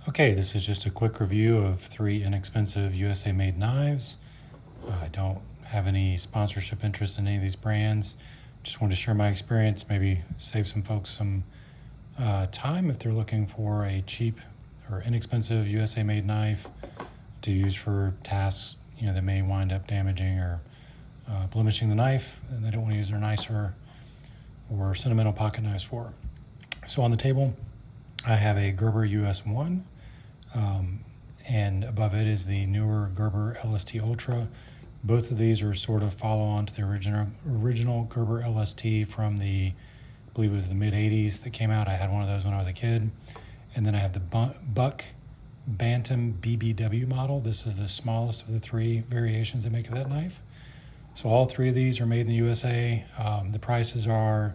Okay, this is just a quick review of 3 inexpensive USA made knives. I don't have any sponsorship interest in any of these brands. Just wanted to share my experience, maybe save some folks some time if they're looking for a cheap or inexpensive USA made knife to use for tasks that may wind up damaging or blemishing the knife, and they don't want to use their nicer or sentimental pocket knives for. So on the table, I have a Gerber US1. And above it is the newer Gerber LST Ultra. Both of these are sort of follow on to the original Gerber LST from I believe it was the mid 80s that came out. I had one of those when I was a kid. And then I have the Buck Bantam BBW model. This is the smallest of the 3 variations they make of that knife. So all 3 of these are made in the USA. The prices are,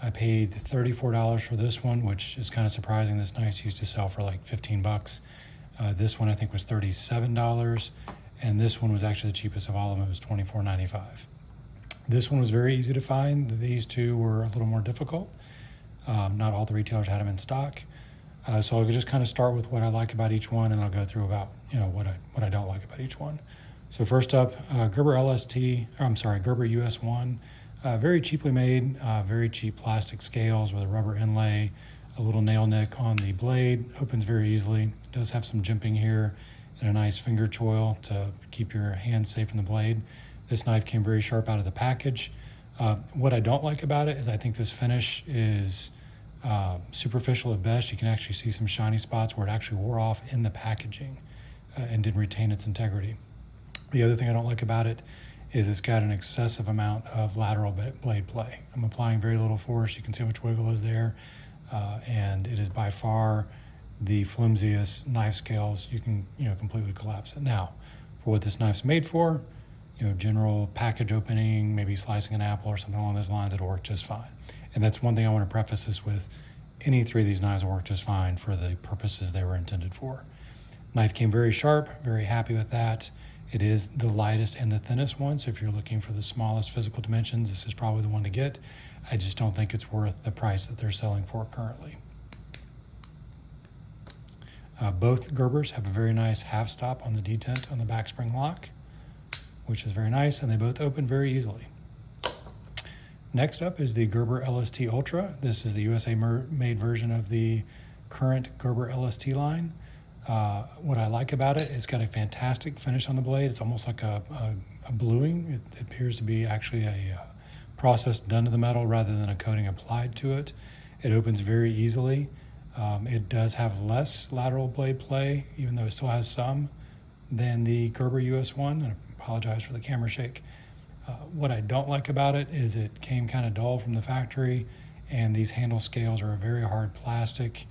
I paid $34 for this one, which is kind of surprising. This knife used to sell for like 15 bucks. This one I think was $37, and this one was actually the cheapest of all of them. It was $24.95. This one was very easy to find. These 2 were a little more difficult. Not all the retailers had them in stock. So I'll just kind of start with what I like about each one, and I'll go through about what I don't like about each one. So first up, Gerber US1. Very cheaply made, very cheap plastic scales with a rubber inlay, a little nail nick on the blade, opens very easily. It does have some jimping here and a nice finger choil to keep your hands safe from the blade. This knife came very sharp out of the package. What I don't like about it is I think this finish is superficial at best. You can actually see some shiny spots where it actually wore off in the packaging and didn't retain its integrity. The other thing I don't like about it is it's got an excessive amount of lateral blade play. I'm applying very little force. You can see how much wiggle is there. And it is by far the flimsiest knife scales. You can completely collapse it. Now, for what this knife's made for, general package opening, maybe slicing an apple or something along those lines, it'll work just fine. And that's one thing I want to preface this with. Any 3 of these knives will work just fine for the purposes they were intended for. Knife came very sharp, very happy with that. It is the lightest and the thinnest one, so if you're looking for the smallest physical dimensions, this is probably the one to get. I just don't think it's worth the price that they're selling for currently. Both Gerbers have a very nice half stop on the detent on the back spring lock, which is very nice, and they both open very easily. Next up is the Gerber LST Ultra. This is the USA made version of the current Gerber LST line. What I like about it, it's got a fantastic finish on the blade. It's almost like a bluing. It appears to be actually a process done to the metal rather than a coating applied to it. It opens very easily. It does have less lateral blade play, even though it still has some, than the Gerber US1. And I apologize for the camera shake. What I don't like about it is it came kind of dull from the factory, and these handle scales are a very hard plastic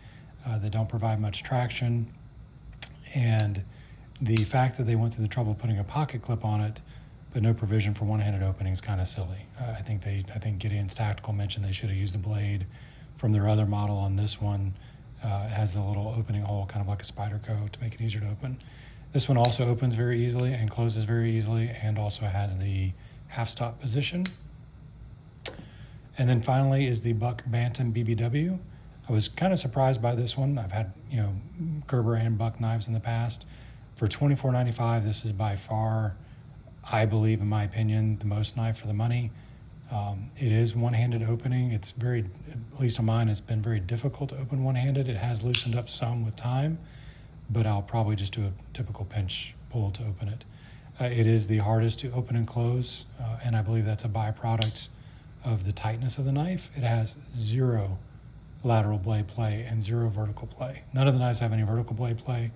that don't provide much traction. And the fact that they went through the trouble of putting a pocket clip on it, but no provision for one-handed opening is kind of silly. I think Gideon's Tactical mentioned they should have used the blade from their other model on this one. It has a little opening hole, kind of like a Spyderco, to make it easier to open. This one also opens very easily and closes very easily, and also has the half-stop position. And then finally is the Buck Bantam BBW. I was kind of surprised by this one. I've had Gerber and Buck knives in the past. For $24.95, this is by far, I believe, in my opinion, the most knife for the money. It is one-handed opening. It's very, at least on mine, it's been very difficult to open one-handed. It has loosened up some with time, but I'll probably just do a typical pinch pull to open it. It is the hardest to open and close, and I believe that's a byproduct of the tightness of the knife. It has 0 lateral blade play and 0 vertical play. None of the knives have any vertical blade play,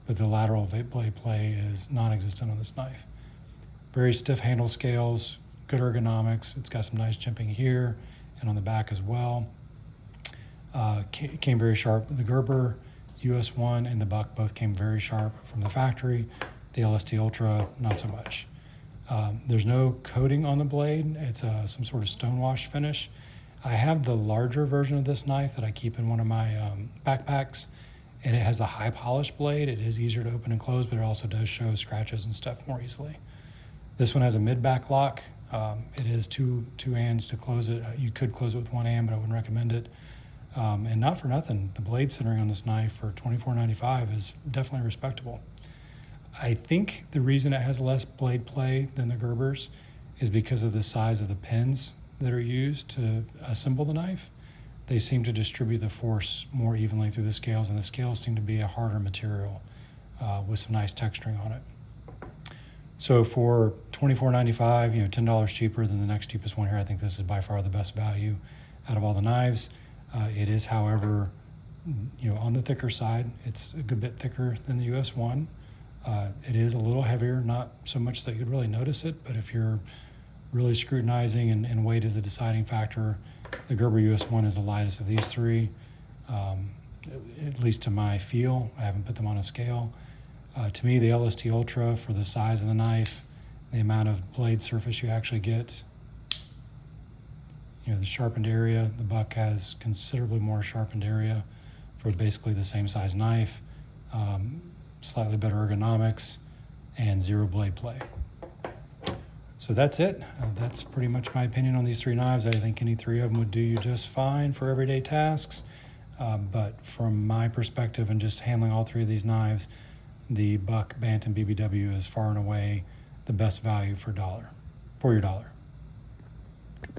but the lateral blade play is non-existent on this knife. Very stiff handle scales, good ergonomics. It's got some nice jimping here and on the back as well. Came very sharp. The Gerber US1 and the Buck both came very sharp from the factory. The LST Ultra, not so much. There's no coating on the blade. It's some sort of stonewash finish. I have the larger version of this knife that I keep in one of my backpacks, and it has a high polished blade. It is easier to open and close, but it also does show scratches and stuff more easily. This one has a mid-back lock. It is two hands to close it. You could close it with one hand, but I wouldn't recommend it. And not for nothing, the blade centering on this knife for $24.95 is definitely respectable. I think the reason it has less blade play than the Gerbers is because of the size of the pins that are used to assemble the knife. They seem to distribute the force more evenly through the scales, and the scales seem to be a harder material with some nice texturing on it. So for $24.95, $10 cheaper than the next cheapest one here, I think this is by far the best value out of all the knives. It is, however, on the thicker side. It's a good bit thicker than the US1. It is a little heavier, not so much that you'd really notice it, but if you're really scrutinizing and weight is a deciding factor, the Gerber US1 is the lightest of these three, at least to my feel. I haven't put them on a scale. To me, the LST Ultra, for the size of the knife, the amount of blade surface you actually get, the sharpened area, the Buck has considerably more sharpened area for basically the same size knife, slightly better ergonomics, and zero blade play. So that's it. That's pretty much my opinion on these three knives. I think any three of them would do you just fine for everyday tasks. But from my perspective and just handling all three of these knives, the Buck Bantam BBW is far and away the best value for your dollar.